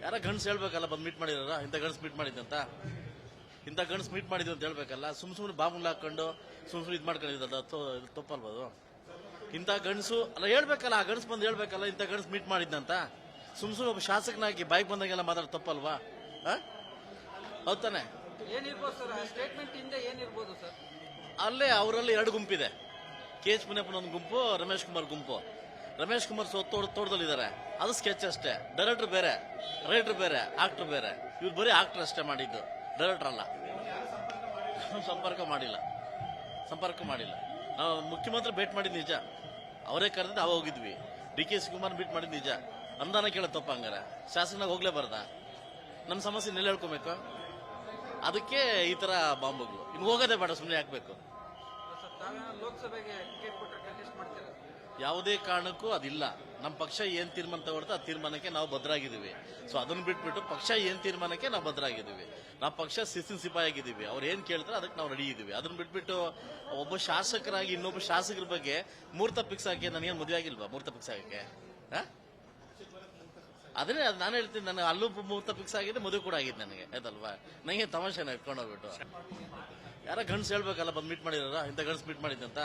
ಯಾರ ಗಂಡ್ಸ್ ಹೇಳ್ಬೇಕಲ್ಲ ಬಂದು ಮೀಟ್ ಮಾಡಿದಾರ ಇಂಥ ಗಂಡ್ಸ್ ಮೀಟ್ ಮಾಡಿದ್ದಂತ ಇಂಥ ಗಂಡ್ಸ್ ಮೀಟ್ ಮಾಡಿದ್ವಿ ಅಂತ ಹೇಳ್ಬೇಕಲ್ಲ. ಸುಮ್ಮನೆ ಬಾಂಬುಗಳು ಹಾಕೊಂಡು ಸುಮ್ಮನೆ ಇದು ಮಾಡ್ಕೊಂಡಿದ್ದಲ್ಲ ತಪ್ಪಲ್ಬೋದು. ಇಂಥ ಗಂಡಸು ಅಲ್ಲ ಹೇಳ್ಬೇಕಲ್ಲ, ಆ ಗಂಡ್ಸ್ ಬಂದು ಹೇಳ್ಬೇಕಲ್ಲ ಇಂಥ ಗಂಡ್ಸ್ ಮೀಟ್ ಮಾಡಿದ್ದಂತ. ಸುಮ್ಮನೆ ಒಬ್ಬ ಶಾಸಕನಾಗಿ ಬಾಯಿಗೆ ಬಂದಾಗೆಲ್ಲ ಮಾತಾಡೋದು ತಪ್ಪಲ್ವಾ? ಹೌದ್ ತಾನೆ? ಅಲ್ಲೇ ಅವರಲ್ಲಿ ಎರಡು ಗುಂಪಿದೆ. ಕೆ ಎಚ್ ಮುನಿಯಪ್ಪನ ಒಂದು ಗುಂಪು, ರಮೇಶ್ ಕುಮಾರ್ ಗುಂಪು. ರಮೇಶ್ ಕುಮಾರ್ ತೋಟದಲ್ಲಿದ್ದಾರೆ, ಅದು ಸ್ಕೆಚ್ ಅಷ್ಟೇ. ಡೈರೆಕ್ಟರ್ ಬೇರೆ, ರೈಟರ್ ಬೇರೆ, ಆಕ್ಟರ್ ಬೇರೆ. ಇವ್ರು ಬರೀ ಆಕ್ಟರ್ ಅಷ್ಟೇ ಮಾಡಿದ್ದು, ಡೈರೆಕ್ಟರ್ ಅಲ್ಲ. ಸಂಪರ್ಕ ಮಾಡಿಲ್ಲ. ನಾವು ಮುಖ್ಯಮಂತ್ರಿ ಭೇಟ್ ಮಾಡಿದ್ ನಿಜ, ಅವರೇ ಕರೆದಿದ್ದು ಅವ ಹೋಗಿದ್ವಿ. ಡಿ.ಕೆ. ಶಿವಕುಮಾರ್ ಭೇಟ್ ಮಾಡಿದ್ ನಿಜ. ಅನುದಾನ ಕೇಳೋ ತಪ್ಪ ಹಂಗಾರೆ ಶಾಸಕನಾಗ ಹೋಗ್ಲೇಬಾರ್ದ? ನಮ್ಮ ಸಮಸ್ಯೆ ನೆಲೆ ಹೇಳ್ಕೊಬೇಕು. ಅದಕ್ಕೆ ಈ ತರ ಬಾಂಬುಗಳು. ಇನ್ನು ಹೋಗೋದೇ ಬೇಡ, ಸುಮ್ಮನೆ ಹಾಕ್ಬೇಕು. ಯಾವುದೇ ಕಾರಣಕ್ಕೂ ಅದಿಲ್ಲ. ನಮ್ಮ ಪಕ್ಷ ಏನ್ ತೀರ್ಮಾನ ತಗೊಳ್ತಾ ಆ ತೀರ್ಮಾನಕ್ಕೆ ನಾವು ಬದ್ಧರಾಗಿದ್ದೀವಿ. ಸೊ ಅದನ್ನ ಬಿಟ್ಬಿಟ್ಟು ಪಕ್ಷ ಏನ್ ತೀರ್ಮಾನಕ್ಕೆ ನಾವು ಬದ್ಧರಾಗಿದ್ದೀವಿ. ನಾವು ಪಕ್ಷ ಶಿಸ್ತಿನ ಸಿಪಾಯಿ ಆಗಿದ್ದೀವಿ. ಅವ್ರು ಏನ್ ಕೇಳ್ತಾರೆ ಅದಕ್ಕೆ ನಾವು ರೆಡಿ ಇದ್ದೀವಿ. ಅದನ್ನ ಬಿಟ್ಬಿಟ್ಟು ಒಬ್ಬ ಶಾಸಕರಾಗಿ ಇನ್ನೊಬ್ಬ ಶಾಸಕರ ಬಗ್ಗೆ ಮುಹೂರ್ತ ಫಿಕ್ಸ್ ಹಾಕಿ ನನಗೇನು ಮದುವೆ ಆಗಿಲ್ವಾ? ಮುಹೂರ್ತ ಫಿಕ್ಸ್ ಆಗಕ್ಕೆ ಅದನ್ನೇ ನಾನು ಹೇಳ್ತೀನಿ. ನನಗೆ ಅಲ್ಲೂ ಮುಹೂರ್ತ ಫಿಕ್ಸ್ ಆಗಿದೆ, ಮದುವೆ ಕೂಡ ಆಗಿದೆ ನನಗೆ, ಆಯ್ತಲ್ವಾ? ನನಗೆ ತಮಾಷೆನ ಇಟ್ಕೊಂಡು ಹೋಗ್ಬಿಟ್ಟು ಯಾರ ಗಂಡ್ಸ್ ಹೇಳ್ಬೇಕಲ್ಲ ಬಂದು ಮೀಟ್ ಮಾಡಿದಾರ ಇಂಥ ಗಂಡ್ಸ್ ಮೀಟ್ ಮಾಡಿದ್ದಂತ.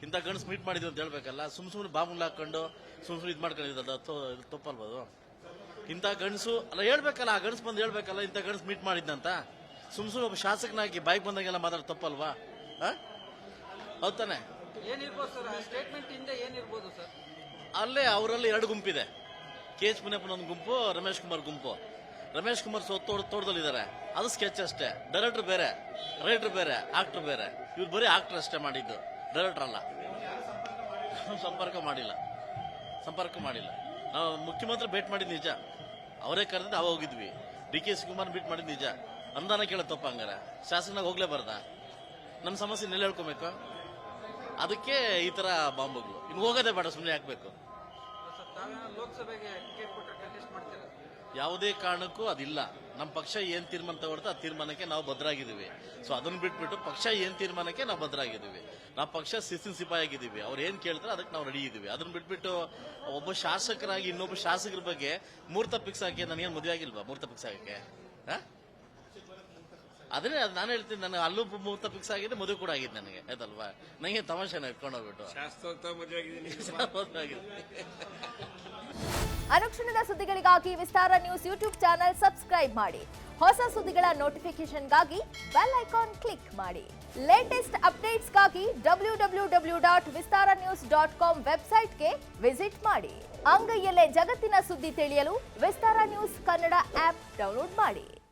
ಇಂಥ ಗಂಡ್ಸ್ ಮೀಟ್ ಮಾಡಿದ್ವಿ ಅಂತ ಹೇಳ್ಬೇಕಲ್ಲ. ಸುಮ್ಮನೆ ಬಾಂಬುಗಳು ಹಾಕೊಂಡು ಸುಮ್ಮನೆ ಇದು ಮಾಡ್ಕೊಂಡಿದ್ದಲ್ಲ ತಪ್ಪಲ್ಬೋದು. ಇಂಥ ಗಂಡಸು ಅಲ್ಲ ಹೇಳ್ಬೇಕಲ್ಲ, ಆ ಗಂಡ್ಸ್ ಬಂದು ಹೇಳ್ಬೇಕಲ್ಲ ಇಂಥ ಗಂಡ್ಸ್ ಮೀಟ್ ಮಾಡಿದ್ದಂತ. ಸುಮ್ಮನೆ ಒಬ್ಬ ಶಾಸಕನಾಗಿ ಬಾಯಿಗೆ ಬಂದಾಗೆಲ್ಲ ಮಾತಾಡೋದು ತಪ್ಪಲ್ವಾ? ಹೌದ್ ತಾನೆ? ಅಲ್ಲೇ ಅವರಲ್ಲಿ ಎರಡು ಗುಂಪಿದೆ. ಕೆ ಎಚ್ ಮುನಿಯಪ್ಪನ ಒಂದು ಗುಂಪು, ರಮೇಶ್ ಕುಮಾರ್ ಗುಂಪು. ರಮೇಶ್ ಕುಮಾರ್ ತೋಟದಲ್ಲಿದ್ದಾರೆ, ಅದು ಸ್ಕೆಚ್ ಅಷ್ಟೇ. ಡೈರೆಕ್ಟರ್ ಬೇರೆ, ರೈಟರ್ ಬೇರೆ, ಆಕ್ಟರ್ ಬೇರೆ. ಇವ್ರು ಬರೀ ಆಕ್ಟರ್ ಅಷ್ಟೇ ಮಾಡಿದ್ದು, ಡೈರೆಕ್ಟರ್ ಅಲ್ಲ. ಸಂಪರ್ಕ ಮಾಡಿಲ್ಲ. ನಾವು ಮುಖ್ಯಮಂತ್ರಿ ಭೇಟ್ ಮಾಡಿದ್ ನಿಜ, ಅವರೇ ಕರೆದಿದ್ದು ಅವ ಹೋಗಿದ್ವಿ. ಡಿ.ಕೆ. ಶಿವಕುಮಾರ್ ಭೇಟ್ ಮಾಡಿದ್ ನಿಜ. ಅನುದಾನ ಕೇಳೋ ತಪ್ಪ ಹಂಗಾರೆ ಶಾಸಕನಾಗ ಹೋಗ್ಲೇಬಾರ್ದ? ನಮ್ಮ ಸಮಸ್ಯೆ ನೆಲೆ ಹೇಳ್ಕೊಬೇಕು. ಅದಕ್ಕೆ ಈ ತರ ಬಾಂಬುಗಳು. ಇನ್ನು ಹೋಗೋದೇ ಬೇಡ, ಸುಮ್ಮನೆ ಹಾಕ್ಬೇಕು. ಯಾವುದೇ ಕಾರಣಕ್ಕೂ ಅದಿಲ್ಲ. ನಮ್ಮ ಪಕ್ಷ ಏನ್ ತೀರ್ಮಾನ ತಗೊಳ್ತಾ ಆ ತೀರ್ಮಾನಕ್ಕೆ ನಾವು ಬದ್ಧರಾಗಿದ್ದೀವಿ. ಸೊ ಅದನ್ನ ಬಿಟ್ಬಿಟ್ಟು ಪಕ್ಷ ಏನ್ ತೀರ್ಮಾನಕ್ಕೆ ನಾವು ಬದ್ಧರಾಗಿದ್ದೀವಿ. ನಾವು ಪಕ್ಷ ಶಿಸ್ತಿನ ಸಿಪಾಯಿ ಆಗಿದ್ದೀವಿ. ಅವ್ರು ಏನ್ ಕೇಳ್ತಾರೆ ಅದಕ್ಕೆ ನಾವು ರೆಡಿ ಇದ್ದೀವಿ. ಅದನ್ನ ಬಿಟ್ಬಿಟ್ಟು ಒಬ್ಬ ಶಾಸಕರಾಗಿ ಇನ್ನೊಬ್ಬ ಶಾಸಕರ ಬಗ್ಗೆ ಮುಹೂರ್ತ ಫಿಕ್ಸ್ ಹಾಕಿ ನನಗೇನು ಮದುವೆ ಆಗಿಲ್ವಾ? ಮುಹೂರ್ತ ಫಿಕ್ಸ್ ಆಗಕ್ಕೆ ಅದನ್ನೇ ನಾನು ಹೇಳ್ತೀನಿ. ನನಗೆ ಅಲ್ಲೂ ಮುಹೂರ್ತ ಫಿಕ್ಸ್ ಆಗಿದೆ, ಮದುವೆ ಕೂಡ ಆಗಿದೆ ನನಗೆ, ಆಯ್ತಲ್ವಾ? ನನಗೆ ತಮಾಷೆನ ಇಟ್ಕೊಂಡು ಹೋಗ್ಬಿಟ್ಟು ಅನುಕ್ಷಣದ ಸುದ್ದಿಗಳಿಗಾಗಿ ವಿಸ್ತಾರ ನ್ಯೂಸ್ ಯೂಟ್ಯೂಬ್ ಚಾನೆಲ್ ಸಬ್ಸ್ಕ್ರೈಬ್ ಮಾಡಿ. ಹೊಸ ಸುದ್ದಿಗಳ ನೋಟಿಫಿಕೇಶನ್ಗಾಗಿ ಬೆಲ್ ಐಕಾನ್ ಕ್ಲಿಕ್ ಮಾಡಿ. ಲೇಟೆಸ್ಟ್ ಅಪ್ಡೇಟ್ಸ್ಗಾಗಿ www.vistaranews.com ವೆಬ್ಸೈಟ್ಗೆ ವಿಸಿಟ್ ಮಾಡಿ. ಅಂಗೈಯಲ್ಲೇ ಜಗತ್ತಿನ ಸುದ್ದಿ ತಿಳಿಯಲು ವಿಸ್ತಾರ ನ್ಯೂಸ್ ಕನ್ನಡ ಆಪ್ ಡೌನ್ಲೋಡ್ ಮಾಡಿ.